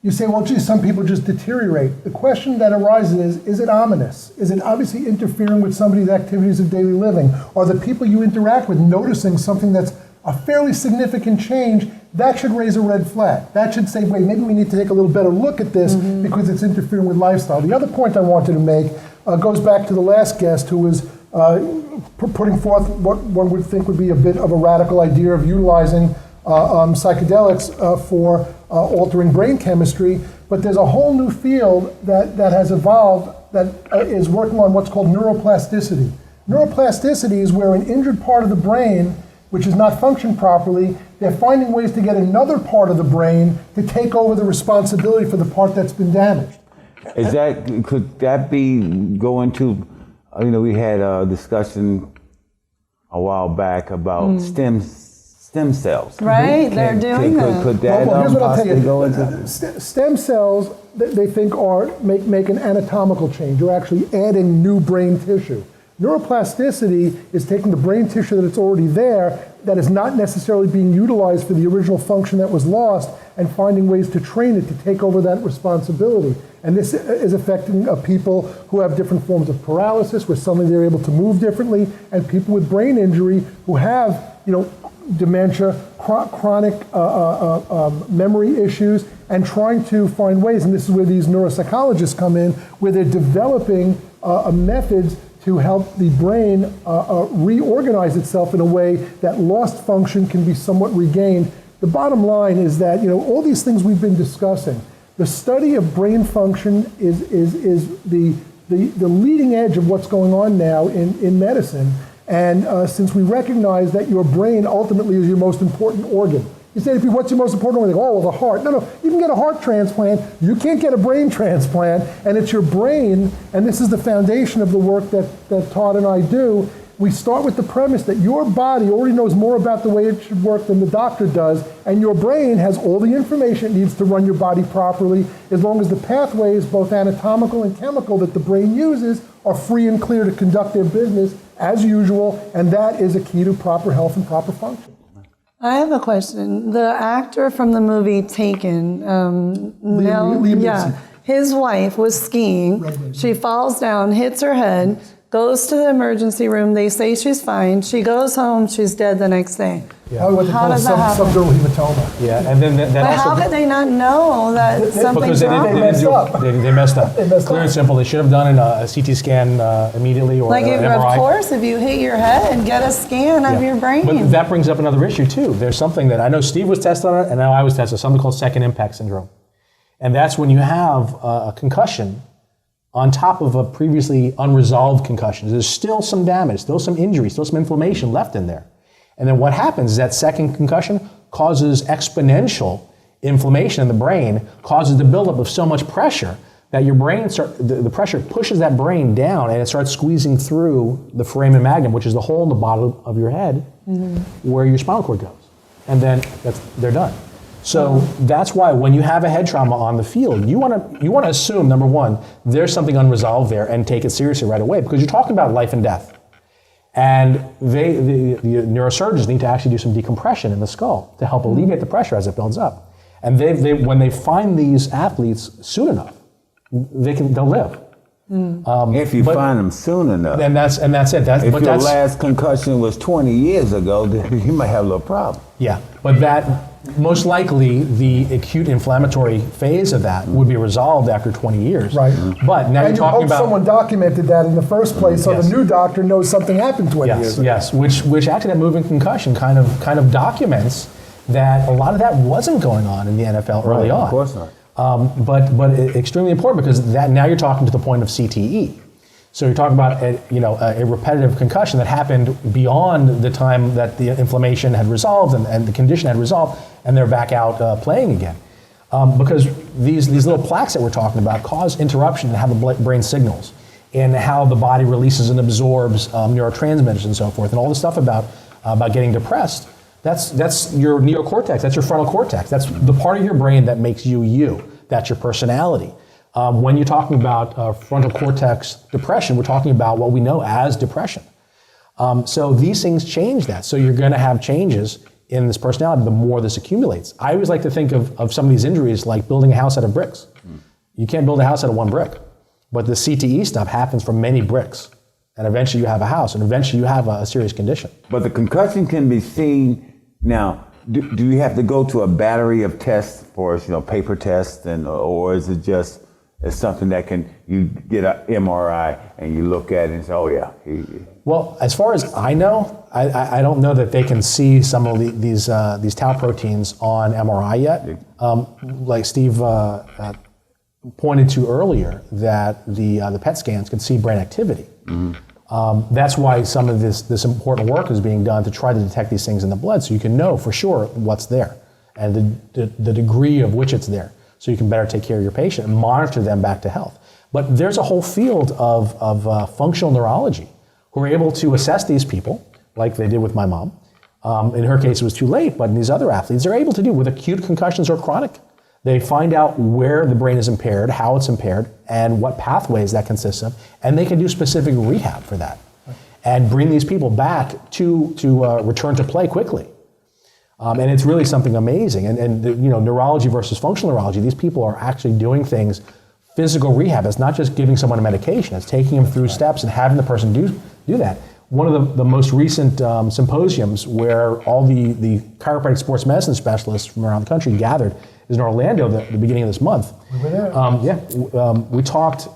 you say, well, gee, some people just deteriorate. The question that arises is it ominous? Is it obviously interfering with somebody's activities of daily living? Are the people you interact with noticing something that's a fairly significant change? That should raise a red flag. That should say, wait, maybe we need to take a little better look at this because it's interfering with lifestyle. The other point I wanted to make goes back to the last guest who was putting forth what one would think would be a bit of a radical idea of utilizing psychedelics for altering brain chemistry. But there's a whole new field that has evolved that is working on what's called neuroplasticity. Neuroplasticity is where an injured part of the brain, which is not functioning properly, they're finding ways to get another part of the brain to take over the responsibility for the part that's been damaged. Could that be going to, you know, we had a discussion a while back about stem cells. Right, they're doing that. Could that here's what I'll tell possibly you. go into? Stem cells, they think make an anatomical change. You're actually adding new brain tissue. Neuroplasticity is taking the brain tissue that's already there, that is not necessarily being utilized for the original function that was lost, and finding ways to train it to take over that responsibility. And this is affecting people who have different forms of paralysis, where suddenly they're able to move differently, and people with brain injury who have, you know, dementia, chronic memory issues, and trying to find ways, and this is where these neuropsychologists come in, where they're developing methods to help the brain reorganize itself in a way that lost function can be somewhat regained. The bottom line is that, you know, all these things we've been discussing, the study of brain function is the leading edge of what's going on now in medicine. And since we recognize that your brain ultimately is your most important organ, You say to people, what's your most important one? They go, oh, well, the heart. No, you can get a heart transplant. You can't get a brain transplant, and it's your brain, and this is the foundation of the work that Todd and I do. We start with the premise that your body already knows more about the way it should work than the doctor does, and your brain has all the information it needs to run your body properly, as long as the pathways, both anatomical and chemical, that the brain uses are free and clear to conduct their business as usual, and that is a key to proper health and proper function. I have a question. The actor from the movie Taken, Liam his wife was skiing. She falls down, hits her head, goes to the emergency room. They say she's fine. She goes home. She's dead the next day. Probably what they call subdural hematoma. Yeah, and then that But also. how could they not know that something's Because wrong? they messed up. Clear and simple. They should have done a CT scan immediately or Like, an MRI. of course, if you hit your head and get a scan of your brain. But that brings up another issue too. There's something that I know Steve was tested on it, and now I was tested, something called second impact syndrome. And that's when you have a concussion on top of a previously unresolved concussion. There's still some damage, still some injury, still some inflammation left in there. And then what happens is that second concussion causes exponential inflammation in the brain, causes the buildup of so much pressure that your brain the pressure pushes that brain down, and it starts squeezing through the foramen magnum, which is the hole in the bottom of your head where your spinal cord goes. And then they're done. So that's why when you have a head trauma on the field, you want to assume, number one, there's something unresolved there and take it seriously right away, because you're talking about life and death. And the neurosurgeons need to actually do some decompression in the skull to help alleviate the pressure as it builds up. And when they find these athletes soon enough, they'll live. If you find them soon enough. And that's it. If your last concussion was 20 years ago, then you might have a little problem. Yeah, but that most likely the acute inflammatory phase of that would be resolved after 20 years. Right. But now and you're talking about someone documented that in the first place, so Yes. the new doctor knows something happened 20 years ago. Yes, which actually that moving concussion kind of documents that a lot of that wasn't going on in the NFL early on. Of course not. But extremely important, because that now you're talking to the point of CTE. So you're talking about a repetitive concussion that happened beyond the time that the inflammation had resolved and the condition had resolved, and they're back out playing again. Because these little plaques that we're talking about cause interruption in how the brain signals, and how the body releases and absorbs neurotransmitters and so forth, and all the stuff about getting depressed. That's your neocortex, that's your frontal cortex, that's the part of your brain that makes you, that's your personality. When you're talking about frontal cortex depression, we're talking about what we know as depression. So these things change that. So you're going to have changes in this personality the more this accumulates. I always like to think of some of these injuries like building a house out of bricks. You can't build a house out of one brick, but the CTE stuff happens from many bricks. And eventually you have a house, and eventually you have a serious condition. But the concussion can be seen now. Do you have to go to a battery of tests for paper tests, or is it just something that you get an MRI and you look at it and say, oh yeah. Well, as far as I know, I don't know that they can see some of these tau proteins on MRI yet. Like Steve pointed to earlier, that the PET scans can see brain activity. That's why some of this important work is being done to try to detect these things in the blood, so you can know for sure what's there and the degree of which it's there, so you can better take care of your patient and monitor them back to health. But there's a whole field of functional neurology who are able to assess these people, like they did with my mom. In her case, it was too late, but in these other athletes, they're able to do with acute concussions or chronic. They find out where the brain is impaired, how it's impaired, and what pathways that consists of, and they can do specific rehab for that, and bring these people back to return to play quickly. And it's really something amazing. And neurology versus functional neurology, these people are actually doing things, physical rehab. It's not just giving someone a medication, it's taking them through steps and having the person do that. One of the most recent symposiums where all the chiropractic sports medicine specialists from around the country gathered is in Orlando the beginning of this month. We were there. We talked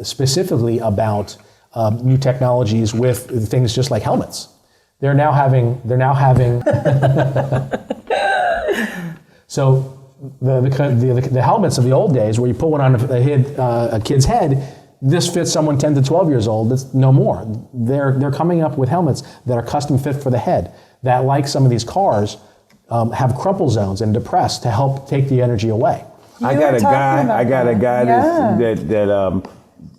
specifically about new technologies with things just like helmets. They're now having so the helmets of the old days, where you put one on a kid's head, this fits someone 10 to 12 years old. That's no more. They're coming up with helmets that are custom fit for the head, that, like some of these cars, have crumple zones and depress to help take the energy away. I got a guy that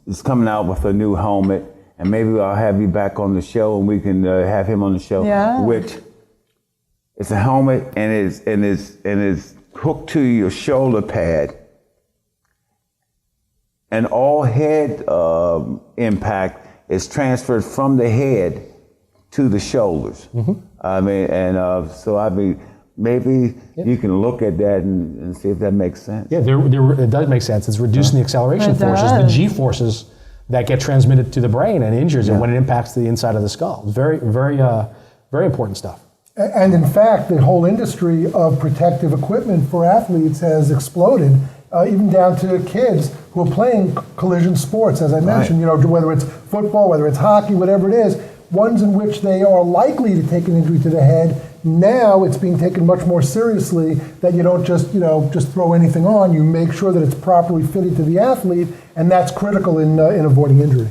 is coming out with a new helmet, and maybe I'll have you back on the show, and we can have him on the show. Yeah. Which it's a helmet, and it's hooked to your shoulder pad, and all head impact is transferred from the head to the shoulders. I mean, and maybe you can look at that and see if that makes sense. Yeah, it does make sense. It's reducing the acceleration forces, the G forces that get transmitted to the brain and injures it when it impacts the inside of the skull. It's very, very, very important stuff. And in fact, the whole industry of protective equipment for athletes has exploded, even down to kids who are playing collision sports, as I mentioned, you know, whether it's football, whether it's hockey, whatever it is, ones in which they are likely to take an injury to the head. Now it's being taken much more seriously, that you don't just throw anything on. You make sure that it's properly fitted to the athlete, and that's critical in avoiding injury.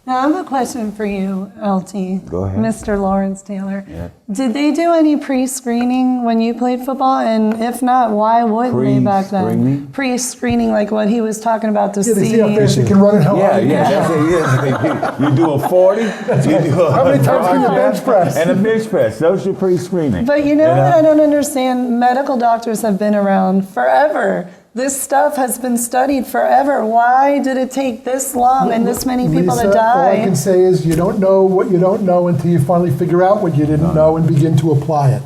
Now, I have a question for you, LT. Go ahead. Mr. Lawrence Taylor. Yeah. Did they do any pre-screening when you played football? And if not, why wouldn't they back then? Pre-screening, like what he was talking about to see. See how fast you can run and how hard you can. That's it. You do a 40. How many times can you bench press? And a bench press. Those are pre-screening. But you know what I don't understand? Medical doctors have been around forever. This stuff has been studied forever. Why did it take this long and this many people Lisa, to die? All I can say is you don't know what you don't know until you finally figure out what you didn't know and begin to apply it.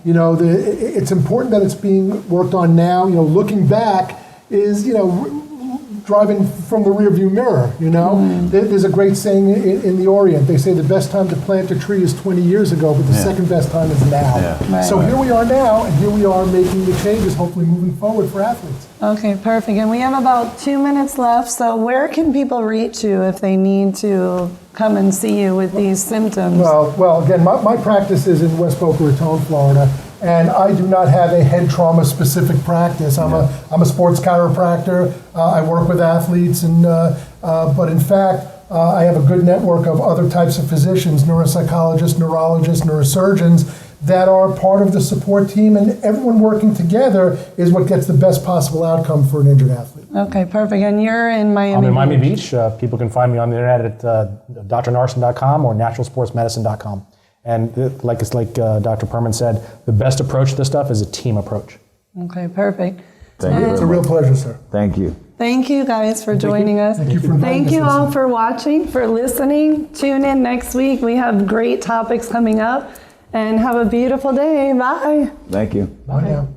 You know, it's important that it's being worked on now. You know, looking back is, you know, driving from the rearview mirror, you know. There's a great saying in the Orient. They say the best time to plant a tree is 20 years ago, but the second best time is now. So here we are now, and here we are making the changes, hopefully moving forward for athletes. Okay, perfect. And we have about 2 minutes left. So where can people reach you if they need to come and see you with these symptoms? Well, again, my practice is in West Boca Raton, Florida, and I do not have a head trauma specific practice. I'm a sports chiropractor. I work with athletes, and but in fact, I have a good network of other types of physicians, neuropsychologists, neurologists, neurosurgeons, that are part of the support team, and everyone working together is what gets the best possible outcome for an injured athlete. Okay, perfect. And you're in Miami I'm in Miami Beach. Beach. People can find me on the internet at drnarson.com or naturalsportsmedicine.com. And like Dr. Perman said, the best approach to this stuff is a team approach. Okay, perfect. Thank you. It's a real pleasure, sir. Thank you. Thank you guys for joining us. Thank you for inviting Thank you us. all for watching, for listening. Tune in next week. We have great topics coming up. And have a beautiful day. Bye. Thank you. Bye now.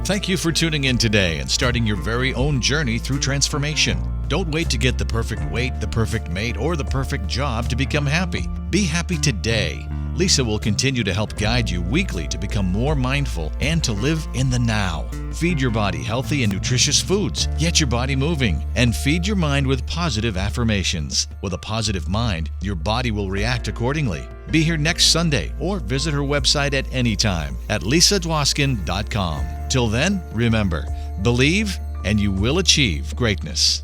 Thank you for tuning in today and starting your very own journey through transformation. Don't wait to get the perfect weight, the perfect mate, or the perfect job to become happy. Be happy today. Lisa will continue to help guide you weekly to become more mindful and to live in the now. Feed your body healthy and nutritious foods. Get your body moving. And feed your mind with positive affirmations. With a positive mind, your body will react accordingly. Be here next Sunday or visit her website at any time at lisadwoskin.com. Till then, remember, believe and you will achieve greatness.